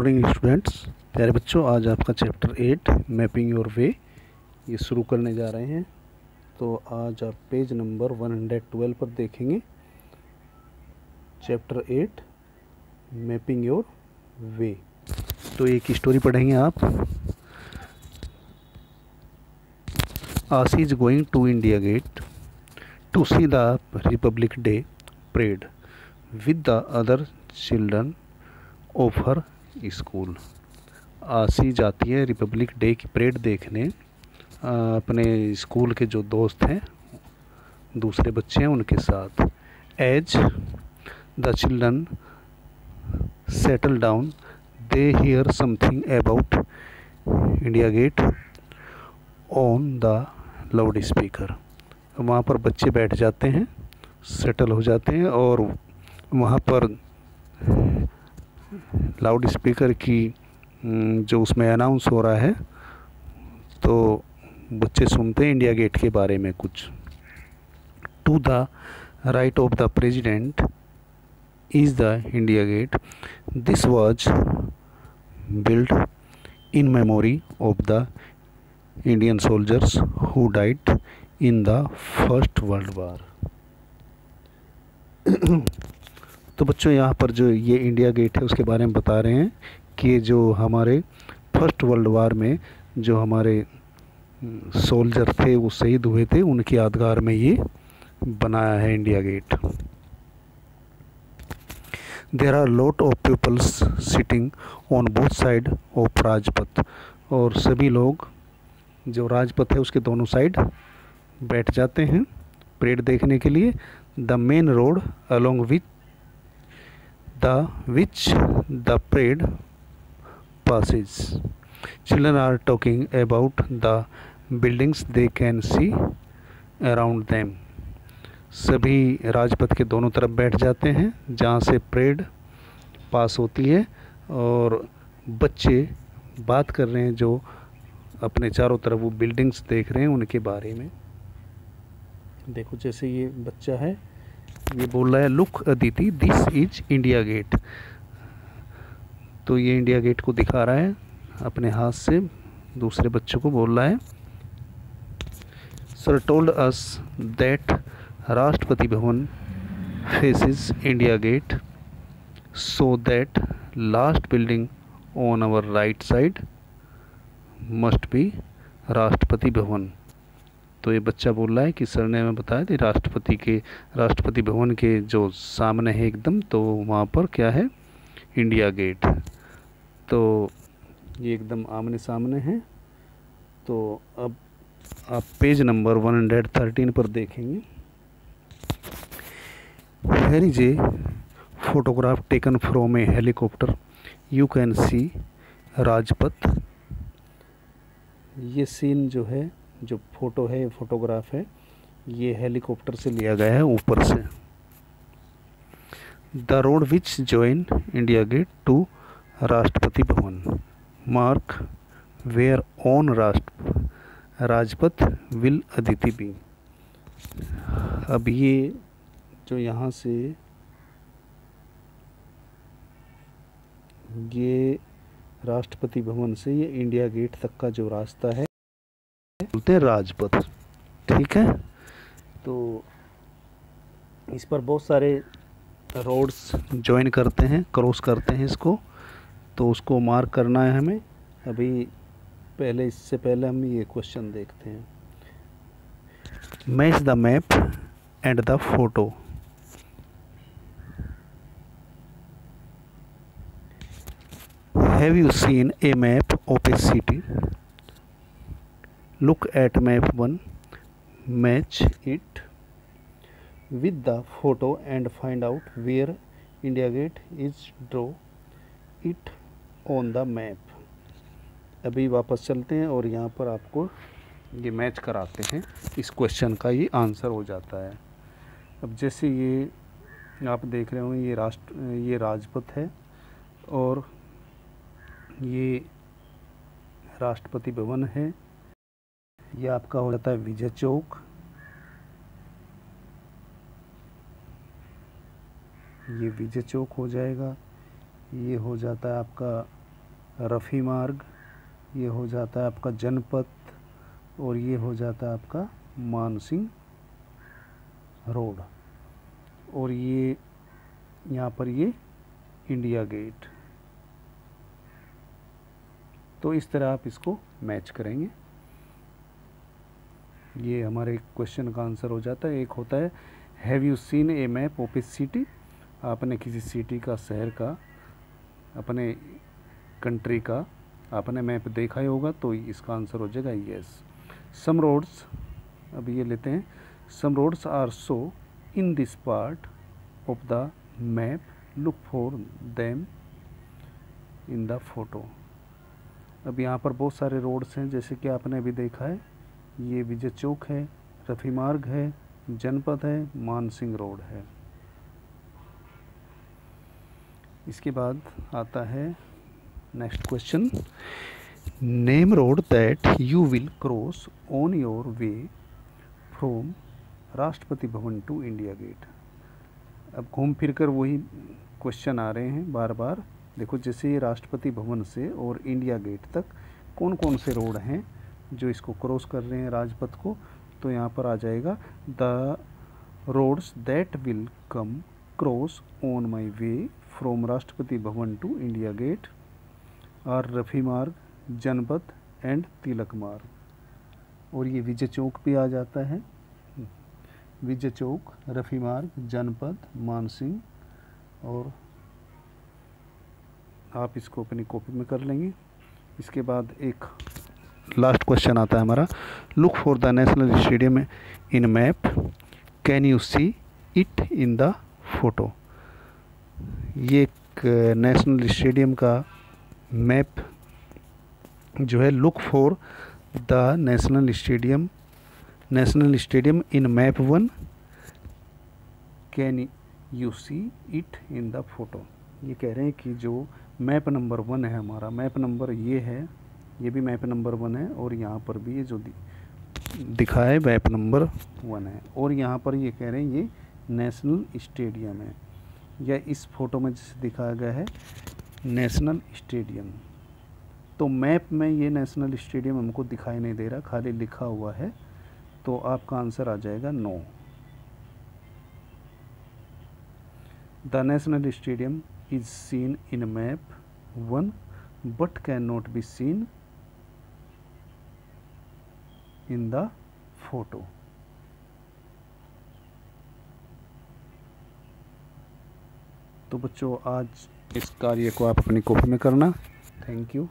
Morning students, प्यारे बच्चों। आज आपका चैप्टर 8 मैपिंग योर वे ये शुरू करने जा रहे हैं। तो आज आप पेज नंबर 112 पर देखेंगे चैप्टर 8 मैपिंग योर वे। तो एक स्टोरी पढ़ेंगे आप। Ashi is going to India Gate to see the Republic Day parade with the other children of her school. Ashi जाती है रिपब्लिक डे की परेड देखने अपने स्कूल के जो दोस्त हैं, दूसरे बच्चे हैं, उनके साथ। As the children settle down they hear something about India Gate on the loud speaker. वहाँ पर बच्चे बैठ जाते हैं, सेटल हो जाते हैं और वहाँ पर लाउड स्पीकर की जो उसमें अनाउंस हो रहा है, तो बच्चे सुनते हैं इंडिया गेट के बारे में कुछ। To the right of the president is the India Gate. This was build in memory of the Indian soldiers who died in the First World War. तो बच्चों, यहाँ पर जो ये इंडिया गेट है उसके बारे में बता रहे हैं कि जो हमारे फर्स्ट वर्ल्ड वार में जो हमारे सोल्जर थे वो शहीद हुए थे, उनकी यादगार में ये बनाया है India Gate. There are lot of peoples sitting on both side of Rajpath. और सभी लोग जो राजपथ है उसके दोनों साइड बैठ जाते हैं परेड देखने के लिए। The main road along which the parade passes. Children are talking about the buildings they can see around them. सभी राजपथ के दोनों तरफ बैठ जाते हैं जहाँ से परेड पास होती है, और बच्चे बात कर रहे हैं जो अपने चारों तरफ वो बिल्डिंग्स देख रहे हैं उनके बारे में। देखो, जैसे ये बच्चा है, ये बोल रहा है look Aditi this is India Gate. तो ये इंडिया गेट को दिखा रहा है अपने हाथ से, दूसरे बच्चों को बोल रहा है। Sir told us that Rashtrapati Bhavan faces India Gate, so that last building on our right side must be Rashtrapati Bhavan. तो ये बच्चा बोल रहा है कि सर ने हमें बताया था राष्ट्रपति भवन के जो सामने है एकदम, तो वहाँ पर क्या है, इंडिया गेट। तो ये एकदम आमने सामने है। तो अब आप पेज नंबर 113 पर देखेंगे। Here is a photograph taken from A helicopter, you can see Rajpath. ये सीन जो है, जो फोटो है, फोटोग्राफ है, ये हेलीकॉप्टर से लिया गया है ऊपर से। The road which join India Gate to Rashtrapati Bhavan mark where on Rajpath will Aditi be. अब ये जो यहाँ से ये राष्ट्रपति भवन से ये इंडिया गेट तक का जो रास्ता है बोलते हैं राजपथ। ठीक है, तो इस पर बहुत सारे रोड्स ज्वाइन करते हैं, क्रॉस करते हैं इसको, तो उसको मार्क करना है हमें। अभी इससे पहले हम ये क्वेश्चन देखते हैं। Match the map and the photo. Have you seen A map of A city? Look at map 1, match it with the photo and find out where India Gate is. Draw it on the map. अभी वापस चलते हैं और यहाँ पर आपको ये match कराते हैं, इस क्वेश्चन का ये आंसर हो जाता है। अब जैसे ये आप देख रहे होंगे, ये राजपथ है और ये राष्ट्रपति भवन है। ये आपका हो जाता है विजय चौक, ये विजय चौक हो जाएगा। ये हो जाता है आपका रफ़ी मार्ग, ये हो जाता है आपका जनपथ, और ये हो जाता है आपका मानसिंह रोड, और ये यहाँ पर ये इंडिया गेट। तो इस तरह आप इसको मैच करेंगे। ये हमारे क्वेश्चन का आंसर हो जाता है। एक होता है have you seen A map of A city, आपने किसी सिटी का, शहर का, अपने कंट्री का आपने मैप देखा ही होगा, तो इसका आंसर हो जाएगा यस। सम रोड्स, अब ये लेते हैं, some roads are so in this part of the map, look for them in the photo. अब यहाँ पर बहुत सारे रोड्स हैं, जैसे कि आपने अभी देखा है, ये विजय चौक है, रफ़ी मार्ग है, जनपथ है, मानसिंह रोड है। इसके बाद आता है next question, name road that you will cross on your way from Rashtrapati Bhavan to India gate. अब घूम फिर कर वही क्वेश्चन आ रहे हैं बार बार। देखो, जैसे ये राष्ट्रपति भवन से और इंडिया गेट तक कौन कौन से रोड हैं जो इसको क्रॉस कर रहे हैं, राजपथ को, तो यहाँ पर आ जाएगा the roads that will come cross on my way from Rashtrapati Bhavan to India gate और रफ़ी मार्ग, जनपथ एंड तिलक मार्ग। और ये विजय चौक भी आ जाता है, विजय चौक, रफ़ी मार्ग, जनपथ, मानसिंह, और आप इसको अपनी कॉपी में कर लेंगे। इसके बाद एक लास्ट क्वेश्चन आता है हमारा, look for the national stadium in map, can you see it in the photo. ये एक नेशनल स्टेडियम का मैप जो है, look for the national stadium in map 1, can you see it in the photo. ये कह रहे हैं कि जो मैप नंबर 1 है हमारा, मैप नंबर ये है, ये भी मैप नंबर 1 है, और यहाँ पर भी ये जो दिखा है मैप नंबर 1 है, और यहाँ पर ये कह रहे हैं ये नेशनल स्टेडियम है, या इस फोटो में जैसे दिखाया गया है नेशनल स्टेडियम। तो मैप में ये नेशनल स्टेडियम हमको दिखाई नहीं दे रहा, खाली लिखा हुआ है, तो आपका आंसर आ जाएगा no. The national stadium is seen in map 1 but cannot be seen in the photo। तो बच्चों, आज इस कार्य को आप अपनी कॉपी में करना। Thank you.